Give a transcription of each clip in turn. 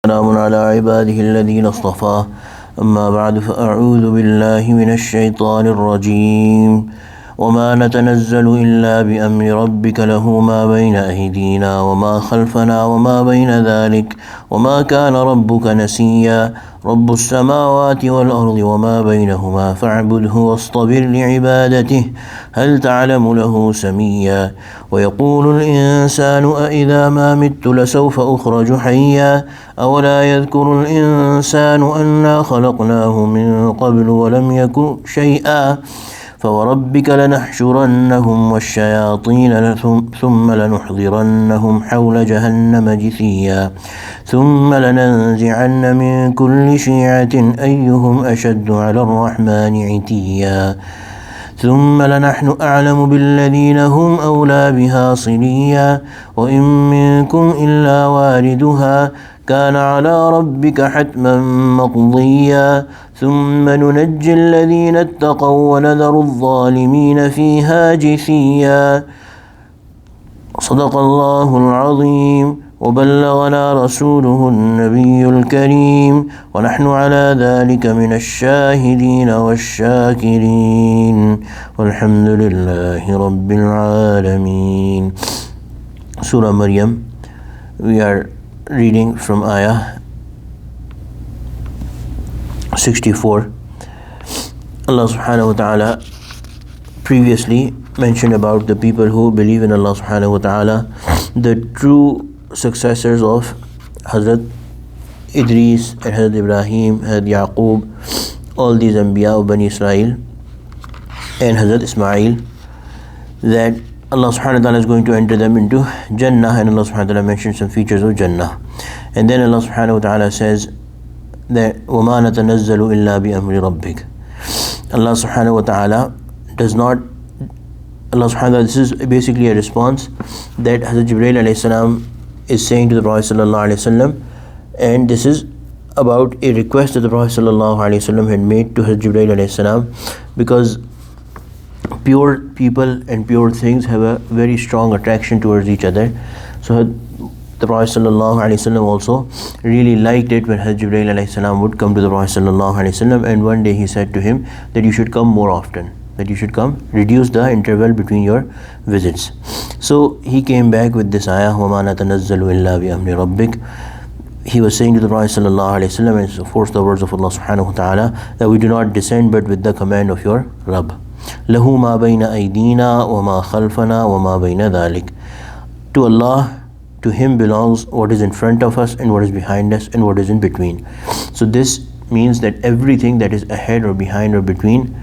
سلام على عباده الذين اصطفى أما بعد فأعوذ بالله من الشيطان الرجيم وما نتنزل إلا بأمر ربك له ما بين أيدينا وما خلفنا وما بين ذلك وما كان ربك نسيا رب السماوات والأرض وما بينهما فاعبده واصطبر لعبادته هل تعلم له سميا ويقول الإنسان أإذا ما مت لسوف أخرج حيا أولا يذكر الإنسان أنا خلقناه من قبل ولم يك شيئا فوربك لنحشرنهم والشياطين ثم لنحضرنهم حول جهنم جثيا ثم لننزعن من كل شيعة أيهم أشد على الرحمن عتيا ثم لنحن أعلم بالذين هم أولى بها صليا وإن منكم إلا واردها كان على ربك حتما مقضيا ثم ننجي الذين اتقوا ونذر الظالمين فيها جثيا صدق الله العظيم وبلغنا رسوله النبي الكريم ونحن على ذلك من الشاهدين والشاكرين والحمد لله رب العالمين. Surah Maryam, we are reading from ayah 64. Allah subhanahu wa ta'ala previously mentioned about the people who believe in Allah subhanahu wa ta'ala, the true successors of Hazrat Idris and Hazrat Ibrahim, Hazrat Yaqub, all these Anbiya of Bani Israel and Hazrat Ismail, that Allah subhanahu wa ta'ala is going to enter them into Jannah, and Allah subhanahu wa ta'ala mentioned some features of Jannah. And then Allah subhanahu wa ta'ala says that وَمَا نَتَنَزَّلُ إِلَّا بِأَمْرِ رَبِّكَ. Allah subhanahu wa ta'ala does not, Allah subhanahu wa ta'ala, this is basically a response that Hazrat Jibreel alayhi salam is saying to the Prophet sallallahu alayhi wasallam, and this is about a request that the Prophet sallallahu alayhi wasallam had made to Hazrat Jibreel alayhi salam, because pure people and pure things have a very strong attraction towards each other. So the Prophet sallallahu alaihi wasallam also really liked it when Hazrat Jibreel alayhi salam would come to the Prophet sallallahu alaihi wasallam, and one day he said to him that you should come more often, that you should come, reduce the interval between your visits. So he came back with this ayah, وَمَا نَتَنَزَّلُ إِلَّا بِأَمْرِ رَبِّكَ. He was saying to the Prophet sallallahu alaihi wasallam, and of course the words of Allah subhanahu wa ta'ala, that we do not descend but with the command of your Rabb. لَهُ مَا بَيْنَ أَيْدِينَا وَمَا خَلْفَنَا وَمَا بَيْنَ ذَلِكَ. To Allah, to Him belongs what is in front of us and what is behind us and what is in between. So this means that everything that is ahead or behind or between,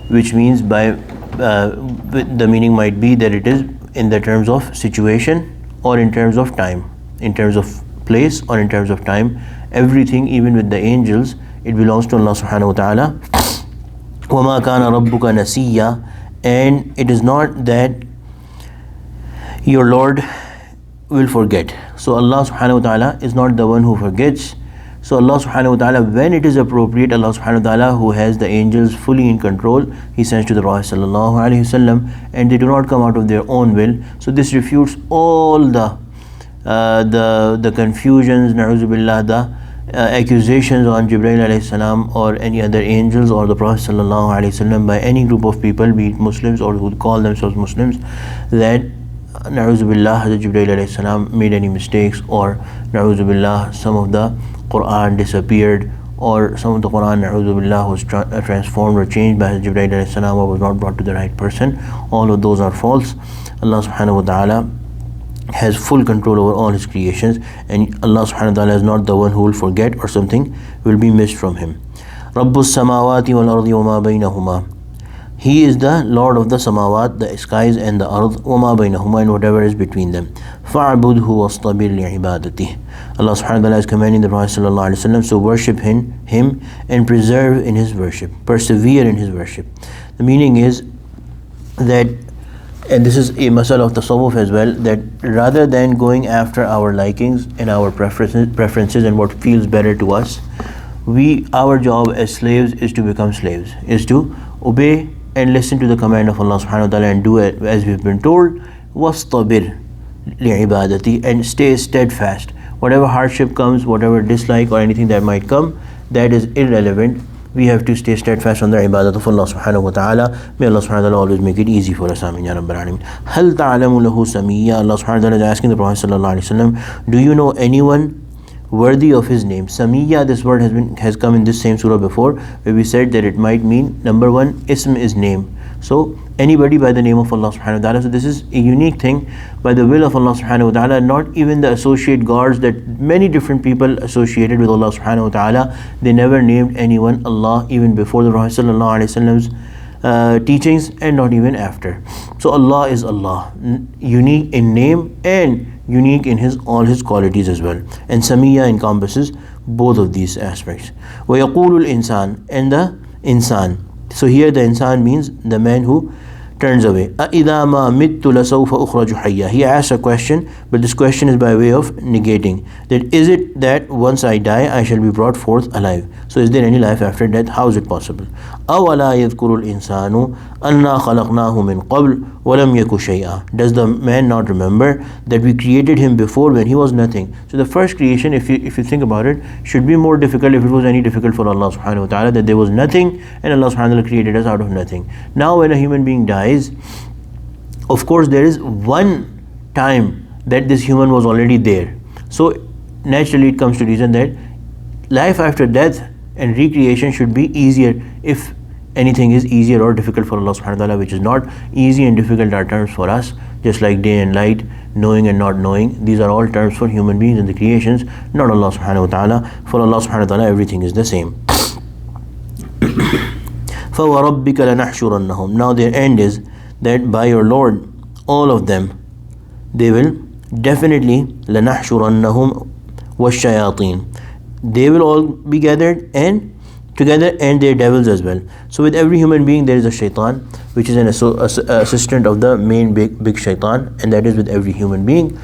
which means by the meaning might be that it is in the terms of situation or in terms of time, in terms of place or in terms of time, everything, even with the angels, it belongs to Allah subhanahu wa ta'ala. وَمَا كَانَ رَبُّكَ نَسِيًّا. And it is not that your Lord will forget. So Allah subhanahu wa ta'ala is not the one who forgets. So Allah subhanahu wa ta'ala, when it is appropriate, Allah subhanahu wa ta'ala, who has the angels fully in control, He sends to the Prophet sallallahu alaihi wasallam, and they do not come out of their own will. So this refutes all the confusions, na'udhu billah, the accusations on Jibreel alayhi salam or any other angels or the Prophet sallallahu alaihi wasallam by any group of people, be it Muslims or who call themselves Muslims, that na'udhu billah, Hazrat Jibreel alayhi salam made any mistakes, or na'udhu billah, some of the Quran disappeared, or some of the Quran na'udhu billah was transformed or changed by Hazrat Jibreel alayhi salam or was not brought to the right person. All of those are false. Allah subhanahu wa ta'ala has full control over all His creations, and Allah subhanahu wa ta'ala is not the one who will forget or something will be missed from Him. Rabbus samawati wal ardi wa ma baynahuma. He is the Lord of the samawat, the skies, and the ard, wa ma baynahuma, and whatever is between them. Fa'budhu wastabir li'ibadatihi. Allah subhanahu wa ta'ala is commanding the Prophet sallallahu alaihi wasallam, so worship him and preserve in his worship, persevere in his worship. The meaning is that, and this is a masala of tasawwuf as well, that rather than going after our likings and our preferences and what feels better to us, our job as slaves is to become slaves, is to obey and listen to the command of Allah subhanahu wa ta'ala and do it as we've been told. وَاسْطَبِرْ لِعِبَادَتِي, and stay steadfast Whatever hardship comes, whatever dislike or anything that might come, that is irrelevant. We have to stay steadfast on the ibadat of Allah subhanahu wa ta'ala. May Allah subhanahu wa ta'ala always make it easy for us. Ameen ya Rabbal Alameen. Hal ta'alamu lahu samiyya. Allah subhanahu wa ta'ala is asking the Prophet sallallahu alaihi wasallam, do you know anyone worthy of his name? Samiyya, this word has come in this same surah before, where we said that it might mean, number one, ism is name. So anybody by the name of Allah subhanahu wa ta'ala. So this is a unique thing by the will of Allah subhanahu wa ta'ala. Not even the associate gods that many different people associated with Allah subhanahu wa ta'ala, they never named anyone Allah even before the Prophet sallallahu alaihi wasallam's teachings, and not even after. So Allah is Allah, unique in name and unique in all his qualities as well. And Samiyya encompasses both of these aspects. وَيَقُولُ الْإِنسان, and the insan. So here the insan means the man who turns away. أَإِذَا مَا مِتُّ لَسَوْفَ أُخْرَجُ حَيًّا. He asks a question, but this question is by way of negating. That is it that once I die, I shall be brought forth alive? So is there any life after death? How is it possible? أَوَلَا يَذْكُرُ الْإِنسَانُ أَنَّا خَلَقْنَاهُ مِنْ قَبْلُ وَلَمْ يَكُ شَيْئًا. Does the man not remember that we created him before when he was nothing? So the first creation, if you think about it, should be more difficult if it was any difficult for Allah subhanahu wa ta'ala, that there was nothing and Allah subhanahu wa ta'ala created us out of nothing. Now when a human being dies, of course there is one time that this human was already there. So naturally it comes to reason that life after death and recreation should be easier, if anything is easier or difficult for Allah subhanahu wa ta'ala, which is not. Easy and difficult are terms for us, just like day and light, knowing and not knowing. These are all terms for human beings and the creations, not Allah subhanahu wa ta'ala. For Allah subhanahu wa ta'ala, everything is the same. فَوَرَبِّكَ لَنَحْشُرَنَّهُمْ. Now their end is that by your Lord, all of them, they will definitely لَنَحْشُرَنَّهُمْ وَالشَّيَاطِينَ. They will all be gathered and together, and their devils as well. So with every human being there is a shaitan, which is an assistant of the main big shaitan, and that is with every human being.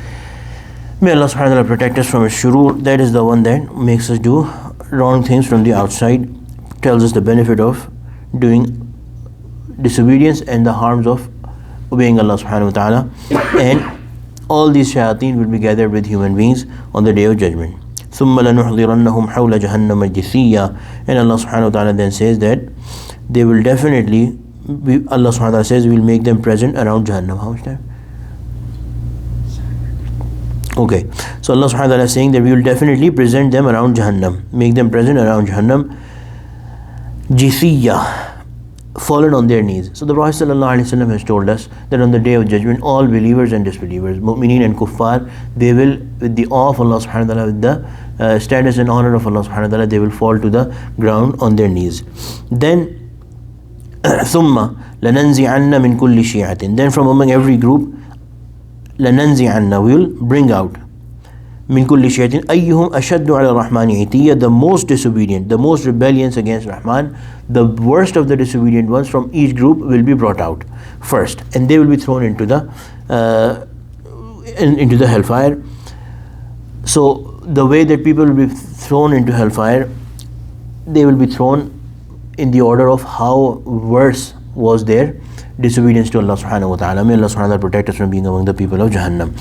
May Allah subhanahu wa ta'ala protect us from his shurur. That is the one that makes us do wrong things from the outside, tells us the benefit of doing disobedience and the harms of obeying Allah subhanahu wa ta'ala. And all these shayateen will be gathered with human beings on the day of judgment. ثُمَّ لَنُحْضِرَنَّهُمْ حَوْلَ جَهَنَّمَ جِثِيًّا. And Allah subhanahu wa ta'ala then says that they will definitely, Allah subhanahu wa ta'ala says, we will make them present around Jahannam. How much time? Okay, so Allah subhanahu wa ta'ala is saying that we will definitely present them around Jahannam, make them present around Jahannam, Jithiyya, fallen on their knees. So the Prophet sallallahu alaihi wasallam has told us that on the day of judgment, all believers and disbelievers, mu'mineen and kuffar, they will, with the awe of Allah subhanahu wa ta'ala, with the status and honor of Allah subhanahu wa ta'ala, they will fall to the ground on their knees. Then ثُمَّ لَنَنْزِعَنَّ مِنْ كُلِّ شِيعَةٍ. Then from among every group, لَنَنْزِعَنَّ, we will bring out, مِنْ كُلِّ شِيعَةٍ أَيُّهُمْ أَشَدُّ عَلَى الرَّحْمَنِ عِتِيًّا. The most disobedient, the most rebellious against Rahman, the worst of the disobedient ones from each group will be brought out first, and they will be thrown into the hellfire. So the way that people will be thrown into hellfire, they will be thrown in the order of how worse was their disobedience to Allah subhanahu wa ta'ala. May Allah subhanahu wa ta'ala protect us from being among the people of Jahannam.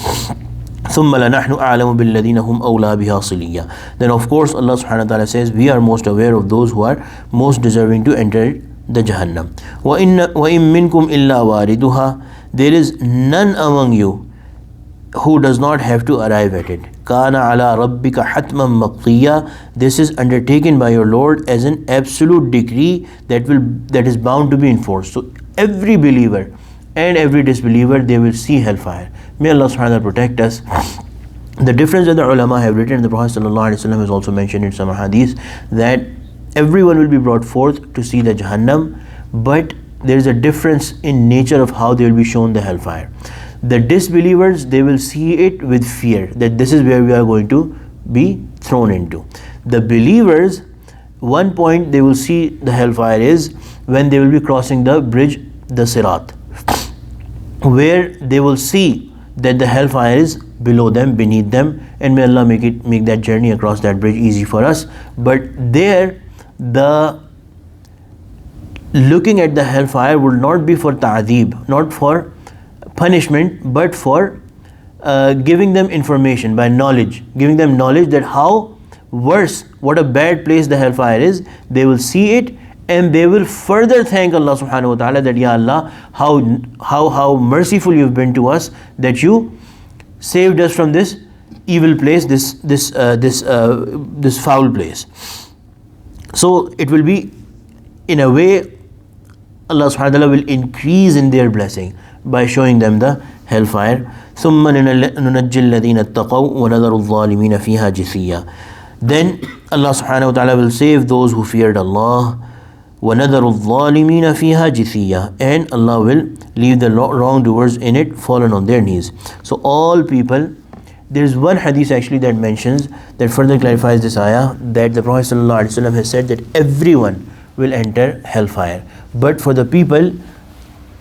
ثُمَّ لَنَحْنُ أَعْلَمُ بِالَّذِينَ هُمْ أَوْلَى بِهَا صِلِيًّا. Then of course Allah subhanahu wa ta'ala says, we are most aware of those who are most deserving to enter the Jahannam. وَإِن مِّنْكُمْ إِلَّا وَارِدُهَا. There is none among you who does not have to arrive at it. كَانَ عَلَى رَبِّكَ حَتْمًا مَقْضِيًّا. This is undertaken by your Lord as an absolute decree that is bound to be enforced. So every believer and every disbeliever, they will see hellfire. May Allah subhanahu wa ta'ala protect us. The difference that the ulama have written, the Prophet sallallahu alaihi wasallam has also mentioned in some hadith, that everyone will be brought forth to see the Jahannam, but there is a difference in nature of how they will be shown the hellfire. The disbelievers, they will see it with fear, that this is where we are going to be thrown into. The believers, one point they will see the hellfire is when they will be crossing the bridge, the Sirat, where they will see that the hellfire is below them, beneath them, and may Allah make that journey across that bridge easy for us. But there, the looking at the hellfire would not be for ta'adib, not for punishment, but for giving them information by knowledge, giving them knowledge that how worse, what a bad place the hellfire is. They will see it and they will further thank Allah subhanahu wa ta'ala that, Ya Allah, how merciful you've been to us, that you saved us from this evil place, this foul place. So it will be, in a way, Allah subhanahu wa ta'ala will increase in their blessing by showing them the hellfire. ثُمَّ نُنَجِّي الَّذِينَ اتَّقَوْا وَنَذَرُ الظَّالِمِينَ فِيهَا جِثِيًّا. Then Allah subhanahu wa ta'ala will save those who feared Allah. وَنَذَرُ الظَّالِمِينَ فِيهَا جِثِيًّا. And Allah will leave the wrongdoers in it fallen on their knees. So all people, there's one hadith actually that mentions, that further clarifies this ayah, that the Prophet ﷺ has said that everyone will enter hellfire. But for the people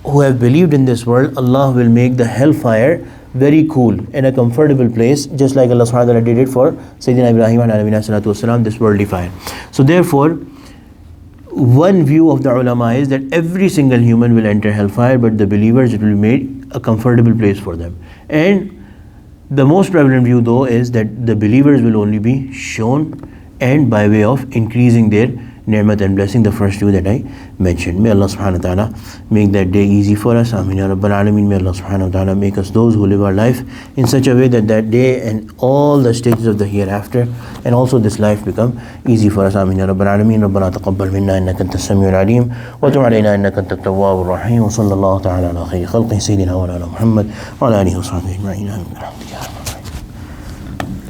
who have believed in this world, Allah will make the hellfire very cool and a comfortable place, just like Allah subhanahu wa ta'ala did it for Sayyidina Ibrahim and Alayhi salatu wasalam, this worldly fire. So therefore, one view of the ulama is that every single human will enter hellfire, but the believers, it will be made a comfortable place for them. And the most prevalent view though is that the believers will only be shown, and by way of increasing their ni'mat and blessing, the first view that I mentioned. May Allah subhanahu wa ta'ala make that day easy for us. Ameen ya Rabbal Alameen. May Allah subhanahu wa ta'ala make us those who live our life in such a way that that day and all the stages of the hereafter and also this life become easy for us. Ameen ya Rabbal Alameen. ربنا تقبل منا إنك أنت السميع العليم وتب علينا إنك أنت التواب الرحيم وصلى الله تعالى على خير خلقه سيدنا مولانا محمد وعلى آله وصحبه أجمعين. آمين.